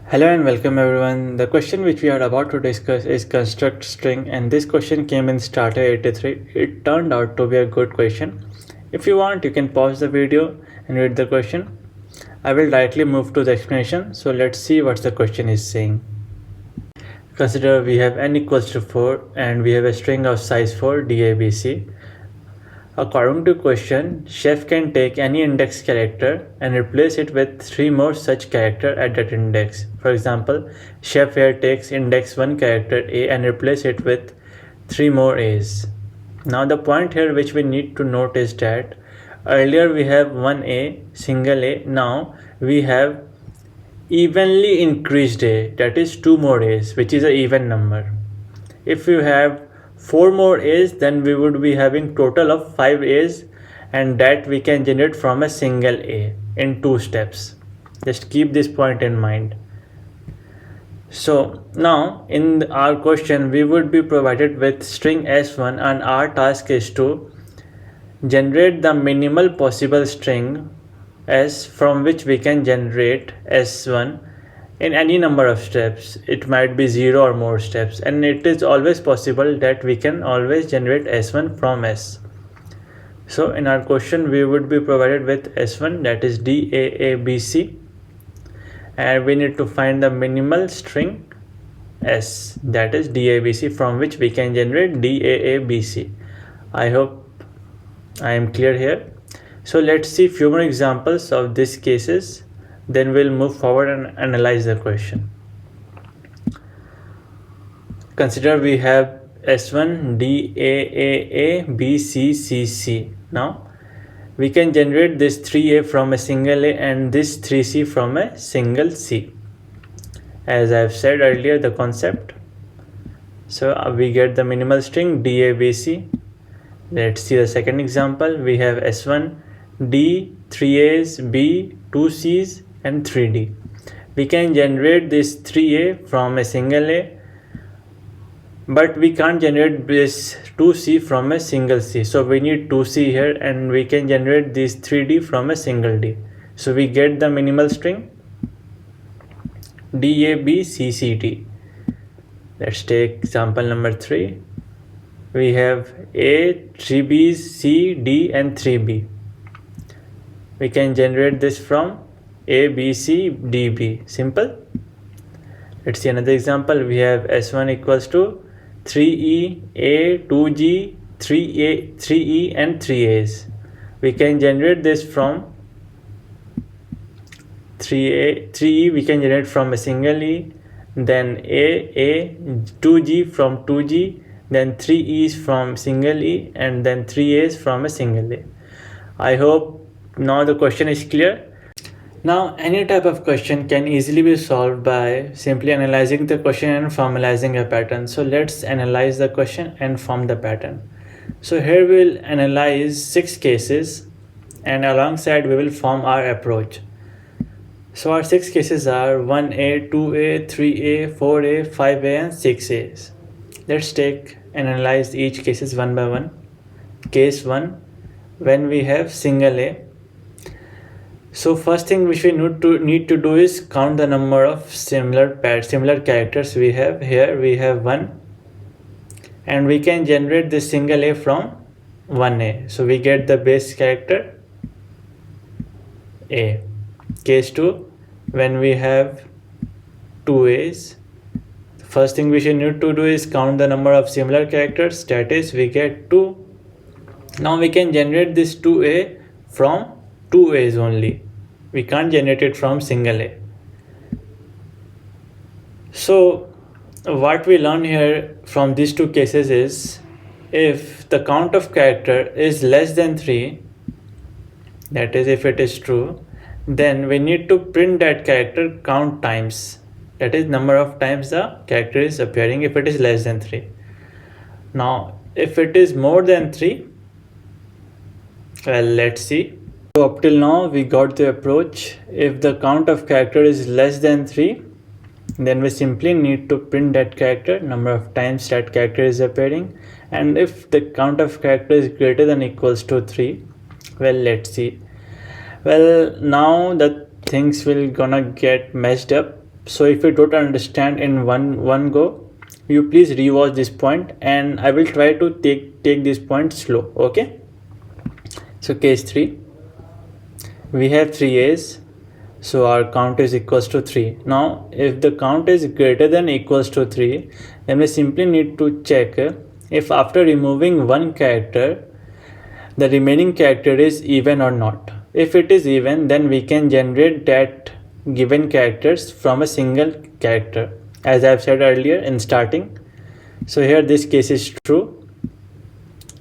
Hello and welcome everyone. The question which we are about to discuss is construct string, and this question came in starter 83. It turned out to be a good question. If you want, you can pause the video and read the question. I will directly move to the explanation. So let's see what the question is saying. Consider we have n equals to 4 and we have a string of size 4 dabc. According to question, chef can take any index character and replace it with 3 more such character at that index. For example, chef here takes index 1 character a and replace it with 3 more a's. Now the point here which we need to note is that earlier we have 1a, single a, now we have evenly increased a, that is 2 more a's, which is an even number. If you have 4 more a's, then we would be having total of 5 a's, and that we can generate from a single a in 2 steps. Just keep this point in mind. So now in our question we would be provided with string s1, and our task is to generate the minimal possible string s from which we can generate s1 in any number of steps. It might be 0 or more steps, and it is always possible that we can always generate s1 from s. So in our question we would be provided with s1, that is daaabc, and we need to find the minimal string s, that is dabc, from which we can generate daaabc. I hope I am clear here. So let's see few more examples of these cases, then we'll move forward and analyze the question. Consider we have s1 daaabccc. Now we can generate this 3a from a single a and this 3c from a single c, as I have said earlier the concept. So we get the minimal string dabc. Let's see the second example. We have s1 d, 3a's, b, 2c's and 3d. We can generate this 3a from a single a, but we can't generate this 2c from a single c. So we need 2c here, and we can generate this 3d from a single d. So we get the minimal string dabcct. Let's take example number 3. We have a, 3b's, c, d and 3b. We can generate this from a, b, c, d, b. Simple. Let's see another example. We have s1 equals to 3e, a, 2g, 3a, 3e and 3a's. We can generate this from 3e we can generate from a single e, then a, 2g from 2g, then 3e's from single e, and then 3a's from a single a. I hope now the question is clear. Now any type of question can easily be solved by simply analyzing the question and formalizing a pattern. So let's analyze the question and form the pattern. So here we will analyze 6 cases, and alongside we will form our approach. So our 6 cases are 1a, 2a, 3a, 4a, 5a and 6a's. Let's take and analyze each cases one by one. Case 1, when we have single a. So first thing which we need to do is count the number of similar characters we have. Here we have 1, and we can generate this single a from 1a. So we get the base character a. Case 2, when we have 2a's. First thing we should need to do is count the number of similar characters, that is we get 2. Now we can generate this 2a from 2a's only. We can't generate it from single a. So what we learn here from these 2 cases is, if the count of character is less than 3, that is if it is true, then we need to print that character count times, that is number of times the character is appearing if it is less than 3. Now if it is more than 3, well, let's see. So up till now we got the approach. If the count of character is less than 3, then we simply need to print that character, number of times that character is appearing. And if the count of character is greater than equals to 3, well, let's see. Well, now the things will gonna get messed up. So if you don't understand in one go, you please rewatch this point, and I will try to take this point slow. Okay. So case 3, we have 3 A's, so our count is equals to 3. Now if the count is greater than equals to 3, then we simply need to check if after removing one character the remaining character is even or not. If it is even, then we can generate that given characters from a single character, as I have said earlier in starting. So here this case is true,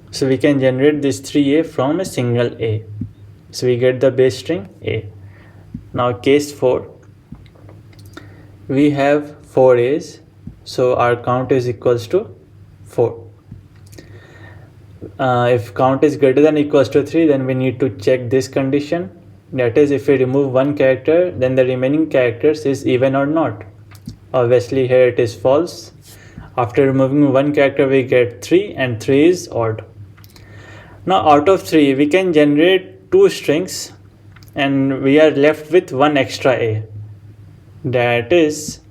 so we can generate this 3A from a single A, so we get the base string A. Now case 4, we have 4 A's, so our count is equals to 4. If count is greater than equals to 3, then we need to check this condition, that is if we remove one character, then the remaining characters is even or not. Obviously here it is false. After removing one character we get 3, and 3 is odd. Now out of 3 we can generate 2 strings, and we are left with one extra A, that is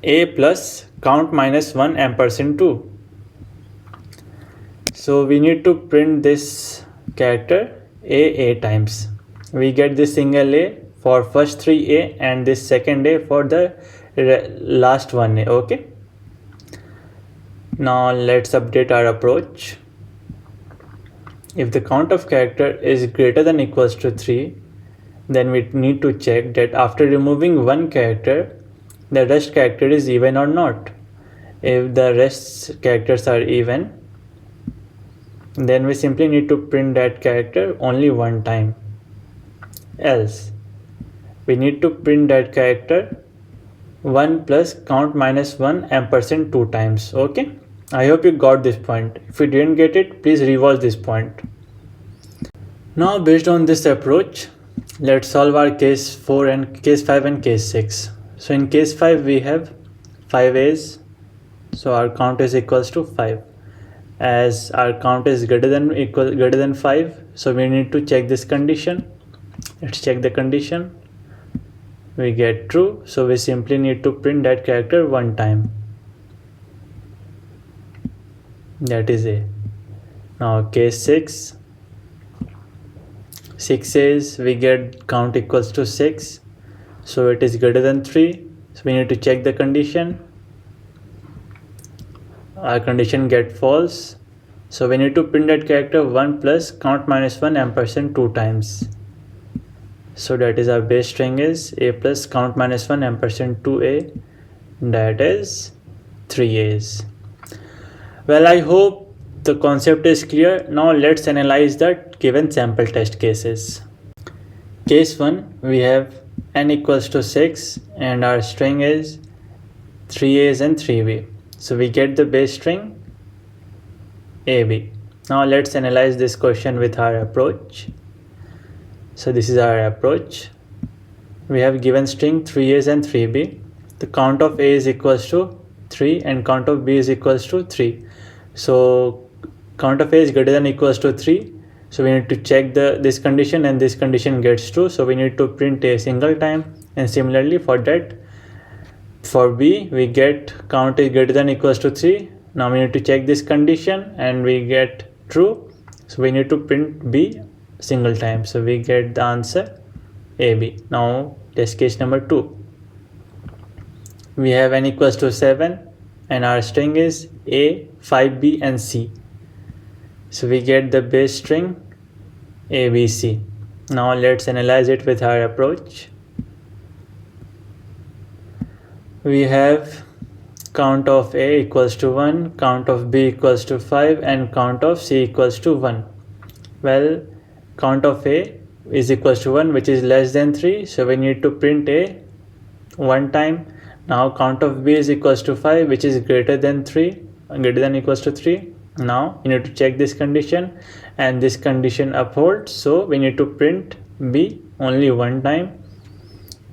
A plus count minus 1 ampersand 2. So we need to print this character A times. We get this single A for first 3A and this second A for the last one A. Okay. Now let's update our approach. If the count of character is greater than equals to 3, then we need to check that after removing one character, the rest character is even or not. If the rest characters are even, then we simply need to print that character only one time. Else, we need to print that character 1 plus count minus 1 ampersand 2 times. Okay. I hope you got this point. If you didn't get it, please rewatch this point. Now based on this approach, let's solve our case 4 and case 5 and case 6. So in case 5 we have 5 A's, so our count is equals to 5. As our count is greater than 5, so we need to check this condition. Let's check the condition. We get true, so we simply need to print that character one time, that is A. Now case 6 says we get count equals to 6, so it is greater than 3, so we need to check the condition. Our condition get false, so we need to print that character 1 plus count minus 1 ampersand 2 times. So that is our base string is A plus count minus 1 ampersand 2A, that is 3 A's. Well, I hope the concept is clear. Now let's analyze the given sample test cases. Case 1, we have n equals to 6 and our string is 3 A's and 3B. So we get the base string AB. Now let's analyze this question with our approach. So this is our approach. We have given string 3A's and 3B. The count of A is equals to 3 and count of B is equals to 3. So count of A is greater than equals to 3. So we need to check this condition, and this condition gets true. So we need to print A single time, and similarly for that, for B we get count is greater than equals to 3. Now we need to check this condition and we get true. So we need to print B single time. So we get the answer AB. Now test case number 2. We have n equals to 7 and our string is A, 5B and C. So we get the base string ABC. Now let's analyze it with our approach. We have count of A equals to 1, count of B equals to 5 and count of C equals to 1. Well, count of A is equals to 1, which is less than 3, so we need to print A one time. Now count of B is equals to 5, which is greater than equals to 3. Now you need to check this condition, and this condition upholds, so we need to print B only one time.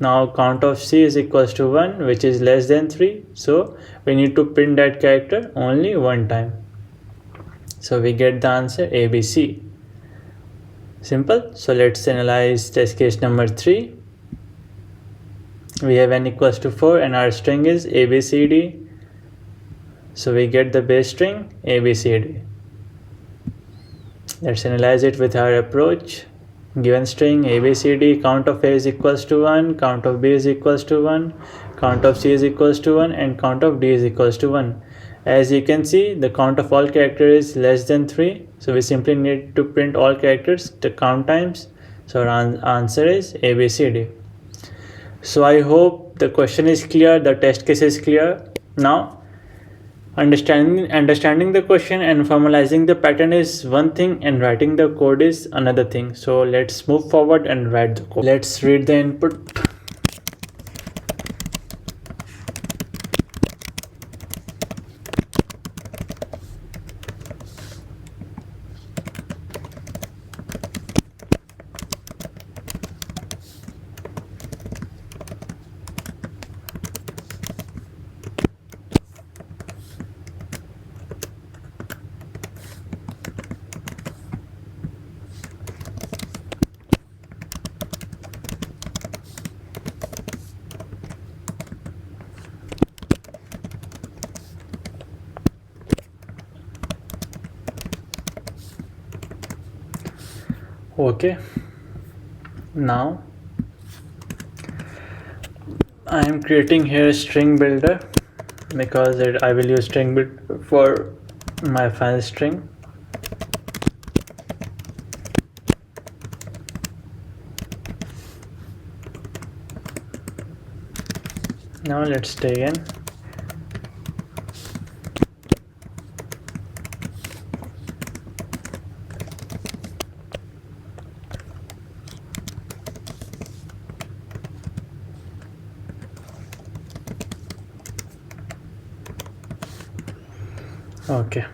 Now count of C is equals to 1, which is less than 3, so we need to print that character only one time. So we get the answer ABC. Simple. So let's analyze test case number 3. We have n equals to 4 and our string is ABCD. So we get the base string ABCD. Let's analyze it with our approach. Given string ABCD, count of A is equals to 1, count of B is equals to 1, count of C is equals to 1, and count of D is equals to 1. As you can see, the count of all characters is less than 3. So we simply need to print all characters the count times. So our answer is ABCD. So I hope the question is clear, the test case is clear. Now, understanding the question and formalizing the pattern is one thing and writing the code is another thing. So let's move forward and write the code. Let's read the input. Okay, now I am creating here a string builder because I will use string build for my file string. Now let's dig in. Okay.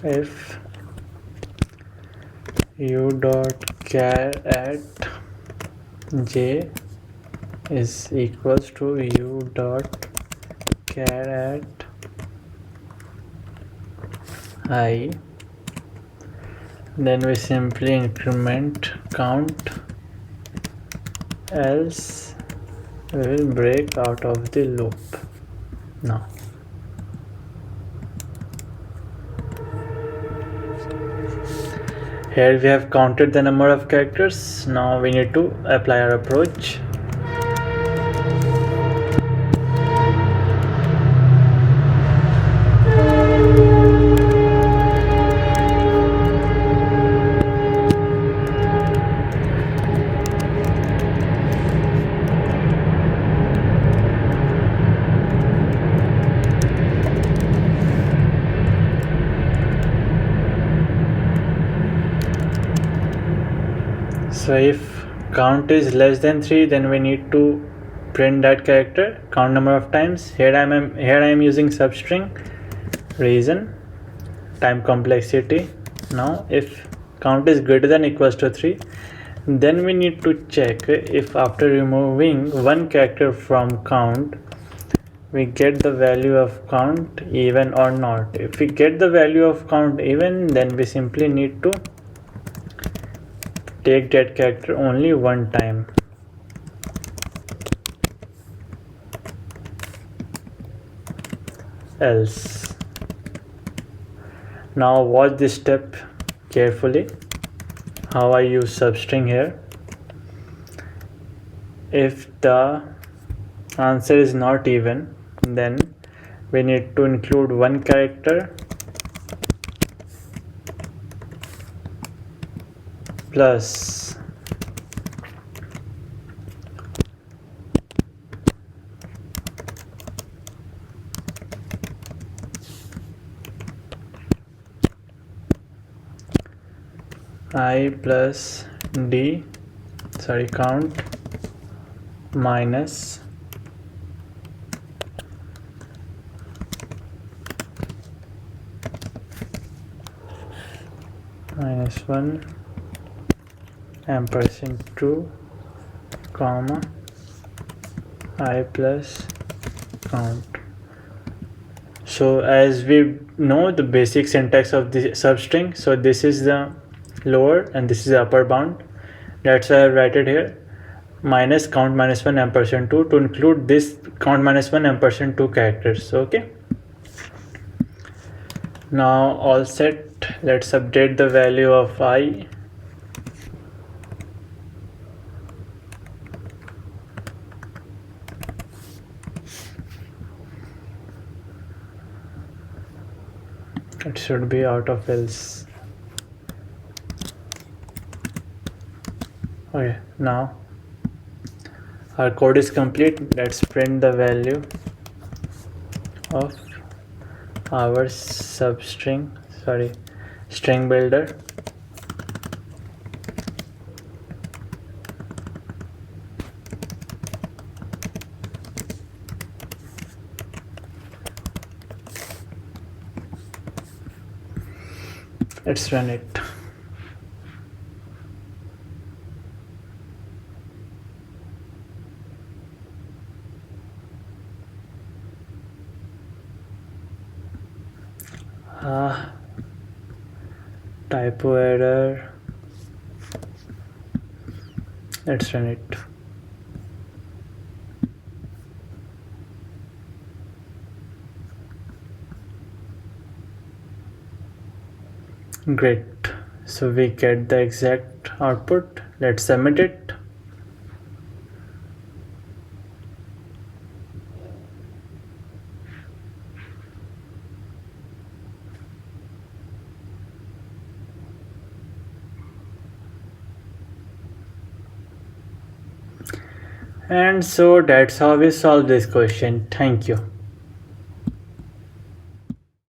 If u dot char at j is equals to u dot char at I, then we simply increment count, else we will break out of the loop. Now here we have counted the number of characters. Now we need to apply our approach. So if count is less than 3, then we need to print that character count number of times. Here I am using substring reason time complexity. Now if count is greater than equals to 3, then we need to check if after removing one character from count we get the value of count even or not. If we get the value of count even, then we simply need to take that character only one time. Else. Now watch this step carefully, how I use substring here. If the answer is not even, then we need to include one character plus I plus d count minus -1 ampersand 2 comma I plus count. So as we know the basic syntax of the substring, so this is the lower and this is the upper bound. That's why I write it here. Minus count minus 1 ampersand 2 to include this count minus 1 ampersand 2 characters. Okay. Now all set. Let's update the value of I. It should be out of else. Okay, now our code is complete. Let's print the value of our string builder. Let's run it. Typo error. Let's run it. Great. So we get the exact output. Let's submit it. And so that's how we solve this question. Thank you.